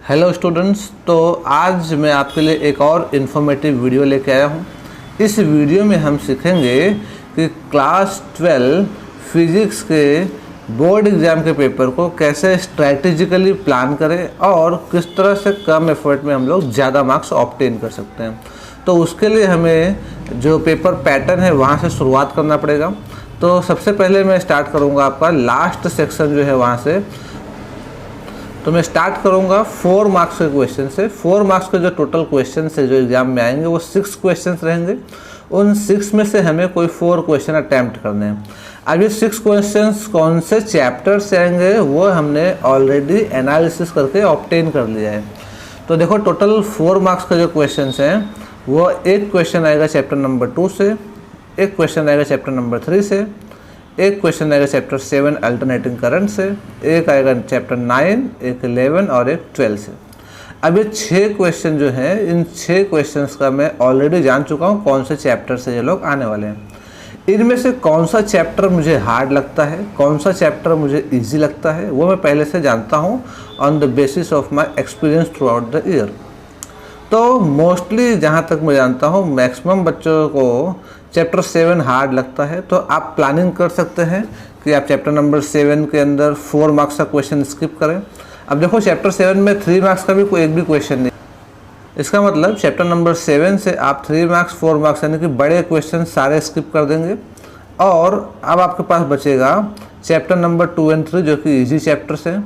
Hello students, तो आज मैं आपके लिए एक और इन्फॉर्मेटिव वीडियो लेके आया हूँ। इस वीडियो में हम सीखेंगे कि क्लास 12 फिज़िक्स के बोर्ड एग्ज़ाम के पेपर को कैसे स्ट्रैटेजिकली प्लान करें और किस तरह से कम एफर्ट में हम लोग ज़्यादा मार्क्स ऑब्टेन कर सकते हैं। तो उसके लिए हमें जो पेपर पैटर्न है वहाँ से शुरुआत करना पड़ेगा। तो सबसे पहले मैं स्टार्ट करूँगा आपका लास्ट सेक्शन जो है वहाँ से। तो मैं स्टार्ट करूंगा 4 मार्क्स के क्वेश्चन से। 4 मार्क्स के जो टोटल क्वेश्चन से जो एग्जाम में आएंगे वो 6 क्वेश्चन रहेंगे। उन 6 में से हमें कोई 4 क्वेश्चन अटैम्प्ट करने हैं। अब ये 6 क्वेश्चंस कौन से चैप्टर से आएंगे वो हमने ऑलरेडी एनालिसिस करके ऑब्टेन कर लिया है। तो देखो, टोटल 4 मार्क्स के जो क्वेश्चन हैं वो एक क्वेश्चन आएगा चैप्टर नंबर 2 से, एक क्वेश्चन आएगा चैप्टर नंबर 3 से, एक क्वेश्चन आएगा चैप्टर 7 अल्टरनेटिंग करंट से, एक आएगा चैप्टर 9, एक 11 और एक 12 से। अब ये 6 क्वेश्चन जो हैं, इन 6 क्वेश्चंस का मैं ऑलरेडी जान चुका हूँ कौन से चैप्टर से ये लोग आने वाले हैं। इनमें से कौन सा चैप्टर मुझे हार्ड लगता है, कौन सा चैप्टर मुझे ईजी लगता है, वो मैं पहले से जानता हूँ on the basis of my experience through out the year. तो मोस्टली जहाँ तक मैं जानता हूँ मैक्सिमम बच्चों को चैप्टर 7 हार्ड लगता है। तो आप प्लानिंग कर सकते हैं कि आप चैप्टर नंबर 7 के अंदर 4 मार्क्स का क्वेश्चन स्किप करें। अब देखो, चैप्टर 7 में 3 मार्क्स का भी कोई एक भी क्वेश्चन नहीं। इसका मतलब चैप्टर नंबर 7 से आप 3 मार्क्स 4 मार्क्स यानी कि बड़े क्वेश्चन सारे स्किप कर देंगे। और अब आपके पास बचेगा चैप्टर नंबर 2 और 3 जो कि ईजी चैप्टर्स हैं।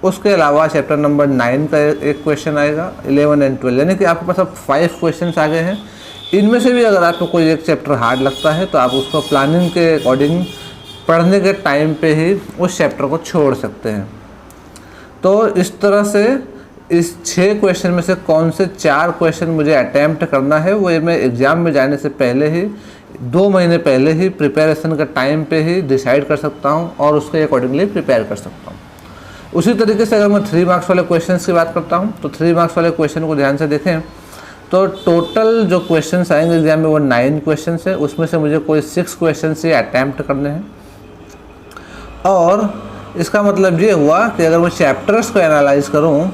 उसके अलावा चैप्टर नंबर 9 का एक क्वेश्चन आएगा, 11 और 12, यानी कि आपके पास अब 5 क्वेश्चन आ गए हैं। इनमें से भी अगर आपको कोई एक चैप्टर हार्ड लगता है तो आप उसको प्लानिंग के अकॉर्डिंग पढ़ने के टाइम पे ही उस चैप्टर को छोड़ सकते हैं। तो इस तरह से इस 6 क्वेश्चन में से कौन से 4 क्वेश्चन मुझे अटैम्प्ट करना है वो मैं एग्ज़ाम में जाने से पहले ही 2 महीने पहले ही प्रिपरेशन का टाइम पे ही डिसाइड कर सकता हूँ और उसके अकॉर्डिंगली प्रिपेयर कर सकता हूँ। उसी तरीके से अगर मैं 3 मार्क्स वाले क्वेश्चन की बात करता हूँ तो 3 मार्क्स वाले क्वेश्चन को ध्यान से देखें तो टोटल जो क्वेश्चंस आएंगे एग्जाम में वो 9 क्वेश्चंस है। उसमें से मुझे कोई 6 क्वेश्चन से अटैम्प्ट करने हैं। और इसका मतलब ये हुआ कि अगर मैं चैप्टर्स को एनालाइज करूं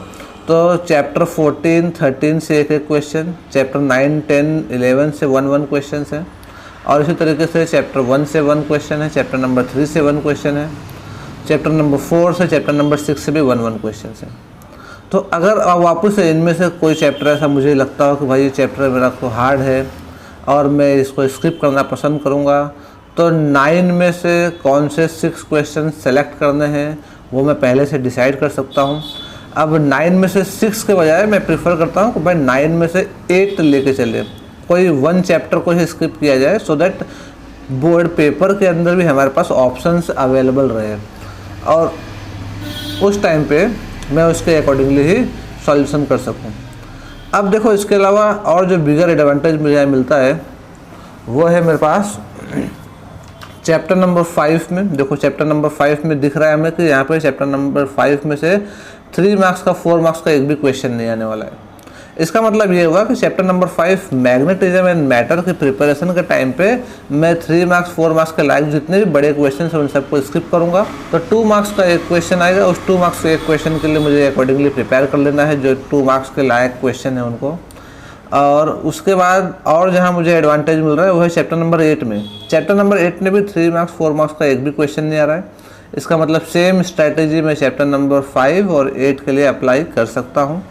तो चैप्टर 14, 13 से एक क्वेश्चन, चैप्टर 9, 10, 11 से 1 क्वेश्चन है। और इसी तरीके से चैप्टर 1 से 1 क्वेश्चन है, चैप्टर नंबर 3 से 1 क्वेश्चन है, चैप्टर नंबर 4 से चैप्टर नंबर 6 से भी 1 क्वेश्चन है। तो अगर वापस से इनमें से कोई चैप्टर ऐसा मुझे लगता हो कि भाई ये चैप्टर मेरा को हार्ड है और मैं इसको स्किप करना पसंद करूँगा, तो 9 में से कौन से 6 क्वेश्चन सेलेक्ट करने हैं वो मैं पहले से डिसाइड कर सकता हूँ। अब 9 में से 6 के बजाय मैं प्रेफर करता हूँ कि भाई 9 में से 8 लेके चले, कोई 1 चैप्टर को ही स्किप किया जाए सो दैट बोर्ड पेपर के अंदर भी हमारे पास ऑप्शंस अवेलेबल रहे और उस टाइम पे मैं उसके अकॉर्डिंगली ही सॉल्यूशन कर सकूं। अब देखो, इसके अलावा और जो बिगर एडवांटेज मुझे मिलता है वो है मेरे पास चैप्टर नंबर 5 में। देखो, चैप्टर नंबर 5 में दिख रहा है हमें कि यहाँ पे चैप्टर नंबर 5 में से 3 मार्क्स का 4 मार्क्स का एक भी क्वेश्चन नहीं आने वाला है। इसका मतलब ये हुआ कि chapter number 5 magnetism and matter की प्रिपरेशन के टाइम पे मैं 3 मार्क्स 4 मार्क्स के लायक जितने भी बड़े क्वेश्चन हैं उन सबको स्किप करूंगा। तो 2 मार्क्स का एक क्वेश्चन आएगा, उस 2 मार्क्स के एक क्वेश्चन के लिए मुझे अकॉर्डिंगली प्रिपेयर कर लेना है जो 2 मार्क्स के लायक क्वेश्चन है उनको। और उसके बाद और जहाँ मुझे एडवांटेज मिल रहा है वो है चैप्टर नंबर 8 में। चैप्टर नंबर 8 में भी 3 मार्क्स 4 मार्क्स का एक भी क्वेश्चन नहीं आ रहा है। इसका मतलब सेम स्ट्रैटेजी मैं चैप्टर नंबर 5 और 8 के लिए अप्लाई कर सकता हूँ।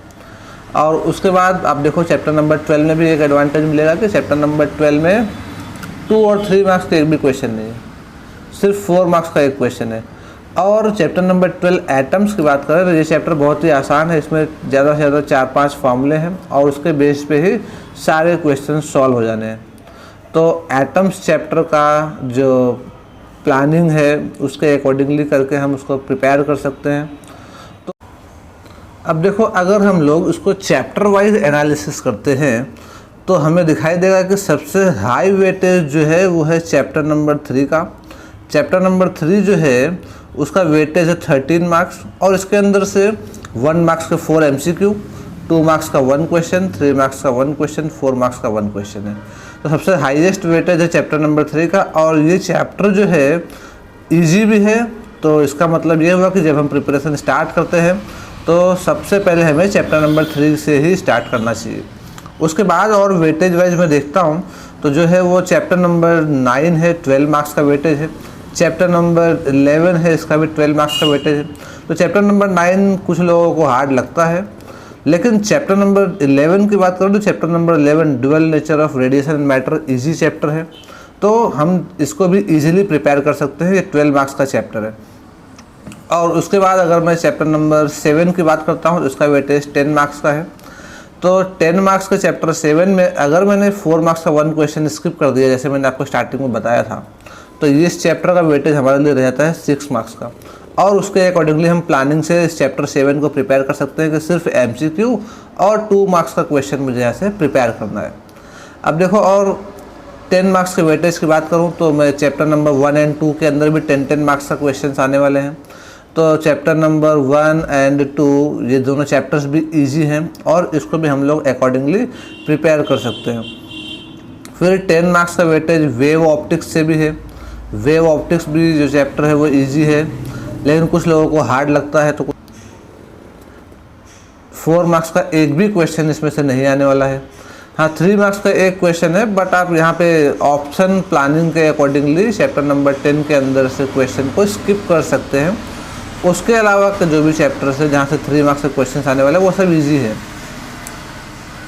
और उसके बाद आप देखो, चैप्टर नंबर 12 में भी एक एडवांटेज मिलेगा कि चैप्टर नंबर 12 में 2 और 3 मार्क्स का एक भी क्वेश्चन नहीं है, सिर्फ 4 मार्क्स का एक क्वेश्चन है। और चैप्टर नंबर 12 एटम्स की बात करें तो ये चैप्टर बहुत ही आसान है। इसमें ज़्यादा से ज़्यादा 4-5 फार्मूले हैं और उसके बेस पे ही सारे क्वेश्चन सॉल्व हो जाने हैं। तो एटम्स चैप्टर का जो प्लानिंग है उसके अकॉर्डिंगली करके हम उसको प्रिपेयर कर सकते हैं। अब देखो, अगर हम लोग उसको चैप्टर वाइज एनालिसिस करते हैं तो हमें दिखाई देगा कि सबसे हाई वेटेज जो है वो है चैप्टर नंबर 3 का। चैप्टर नंबर 3 जो है उसका वेटेज है 13 मार्क्स और इसके अंदर से 1 मार्क्स के 4 MCQ, 2 मार्क्स का 1 क्वेश्चन, 3 मार्क्स का 1 क्वेश्चन, 4 मार्क्स का 1 क्वेश्चन है। तो सबसे हाईएस्ट वेटेज है चैप्टर नंबर 3 का। और ये चैप्टर जो है ईजी भी है। तो इसका मतलब ये हुआ कि जब हम प्रिपरेशन स्टार्ट करते हैं तो सबसे पहले हमें चैप्टर नंबर 3 से ही स्टार्ट करना चाहिए। उसके बाद और वेटेज वाइज मैं देखता हूँ तो जो है वो चैप्टर नंबर 9 है, 12 मार्क्स का वेटेज है। चैप्टर नंबर 11 है, इसका भी 12 मार्क्स का वेटेज है। तो चैप्टर नंबर 9 कुछ लोगों को हार्ड लगता है, लेकिन चैप्टर नंबर 11 की बात करूँ तो chapter number 11 dual nature of radiation and matter easy chapter है, तो हम इसको भी इजीली प्रिपेयर कर सकते हैं। ये 12 मार्क्स का चैप्टर है। और उसके बाद अगर मैं चैप्टर नंबर 7 की बात करता हूँ तो उसका वेटेज 10 मार्क्स का है। तो 10 मार्क्स के चैप्टर 7 में अगर मैंने 4 मार्क्स का 1 क्वेश्चन स्किप कर दिया, जैसे मैंने आपको स्टार्टिंग में बताया था, तो इस चैप्टर का वेटेज हमारे लिए रह जाता है 6 मार्क्स का। और उसके अकॉर्डिंगली हम प्लानिंग से इस चैप्टर 7 को प्रिपेयर कर सकते हैं कि सिर्फ MCQ और 2 मार्क्स का क्वेश्चन मुझे यहाँ से प्रिपेयर करना है। अब देखो, और 10 मार्क्स के वेटेज की बात करूँ तो मैं चैप्टर नंबर 1 एंड 2 के अंदर भी 10 मार्क्स का क्वेश्चन आने वाले हैं। तो चैप्टर नंबर 1 एंड 2 ये दोनों चैप्टर्स भी इजी हैं और इसको भी हम लोग अकॉर्डिंगली प्रिपेयर कर सकते हैं। फिर 10 मार्क्स का वेटेज वेव ऑप्टिक्स से भी है। वेव ऑप्टिक्स भी जो चैप्टर है वो इजी है, लेकिन कुछ लोगों को हार्ड लगता है। तो 4 मार्क्स का एक भी क्वेश्चन इसमें से नहीं आने वाला है। हाँ, 3 मार्क्स का एक क्वेश्चन है, बट आप यहाँ पे ऑप्शन प्लानिंग के अकॉर्डिंगली चैप्टर नंबर 10 के अंदर से क्वेश्चन को स्किप कर सकते हैं। उसके अलावा के जो भी चैप्टर्स है जहाँ से 3 मार्क्स के क्वेश्चन आने वाले वो सब इजी है।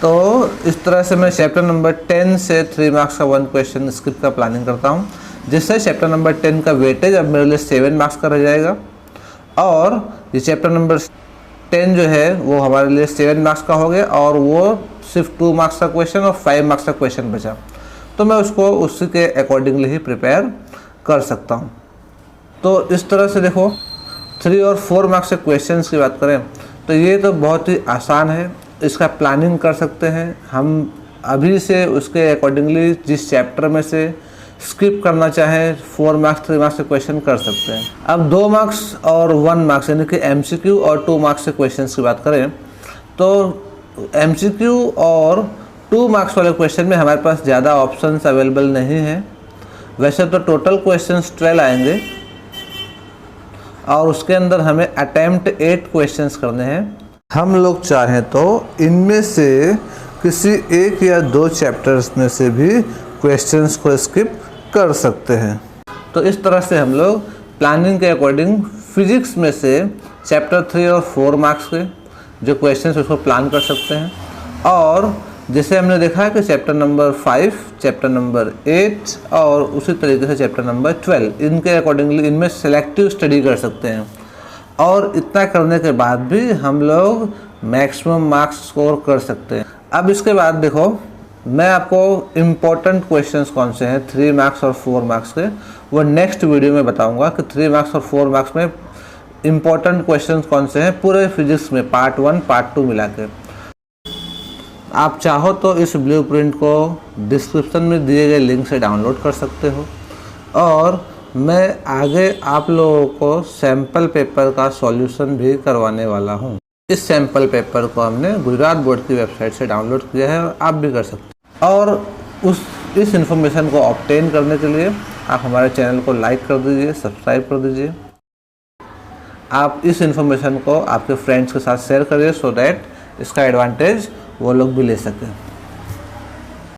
तो इस तरह से मैं चैप्टर नंबर 10 से 3 मार्क्स का 1 क्वेश्चन स्किप का प्लानिंग करता हूँ, जिससे चैप्टर नंबर 10 का वेटेज अब मेरे लिए 7 मार्क्स का रह जाएगा। और ये चैप्टर नंबर 10 जो है वो हमारे लिए 7 मार्क्स का हो गया, और वो सिर्फ 2 मार्क्स का क्वेश्चन और 5 मार्क्स का क्वेश्चन बचा, तो मैं उसको उसी के अकॉर्डिंगली ही प्रिपेयर कर सकता हूँ। तो इस तरह से देखो, 3 और 4 मार्क्स के क्वेश्चंस की बात करें तो ये तो बहुत ही आसान है, इसका प्लानिंग कर सकते हैं हम अभी से। उसके अकॉर्डिंगली जिस चैप्टर में से स्किप करना चाहें 4 मार्क्स 3 मार्क्स के क्वेश्चन कर सकते हैं। अब 2 मार्क्स और 1 मार्क्स यानी कि MCQ और 2 मार्क्स के क्वेश्चंस की बात करें तो MCQ और 2 मार्क्स वाले क्वेश्चन में हमारे पास ज़्यादा ऑप्शंस अवेलेबल नहीं है। वैसे तो टोटल क्वेश्चंस 12 आएंगे और उसके अंदर हमें अटेम्प्ट 8 क्वेश्चंस करने हैं। हम लोग चाहें तो इनमें से किसी एक या 2 चैप्टर्स में से भी क्वेश्चंस को स्किप कर सकते हैं। तो इस तरह से हम लोग प्लानिंग के अकॉर्डिंग फिजिक्स में से चैप्टर 3 और 4 मार्क्स के जो क्वेश्चंस उसको प्लान कर सकते हैं। और जैसे हमने देखा कि चैप्टर नंबर 5, चैप्टर नंबर 8 और उसी तरीके से चैप्टर नंबर 12, इनके अकॉर्डिंगली इनमें सेलेक्टिव स्टडी कर सकते हैं। और इतना करने के बाद भी हम लोग मैक्सिमम मार्क्स स्कोर कर सकते हैं। अब इसके बाद देखो, मैं आपको इम्पोर्टेंट क्वेश्चंस कौन से हैं 3 मार्क्स और 4 मार्क्स के, वो नेक्स्ट वीडियो में बताऊंगा कि 3 मार्क्स और 4 मार्क्स में इम्पोर्टेंट क्वेश्चंस कौन से हैं पूरे फिजिक्स में, पार्ट 1 पार्ट 2 मिला के। आप चाहो तो इस ब्लूप्रिंट को डिस्क्रिप्शन में दिए गए लिंक से डाउनलोड कर सकते हो, और मैं आगे आप लोगों को सैम्पल पेपर का सॉल्यूशन भी करवाने वाला हूं। इस सैम्पल पेपर को हमने गुजरात बोर्ड की वेबसाइट से डाउनलोड किया है और आप भी कर सकते हैं। और इस इन्फॉर्मेशन को ऑब्टेन करने के लिए आप हमारे चैनल को लाइक कर दीजिए, सब्सक्राइब कर दीजिए। आप इस इन्फॉर्मेशन को आपके फ्रेंड्स के साथ शेयर करिए, सो दैट इसका एडवांटेज वो लोग भी ले सकें।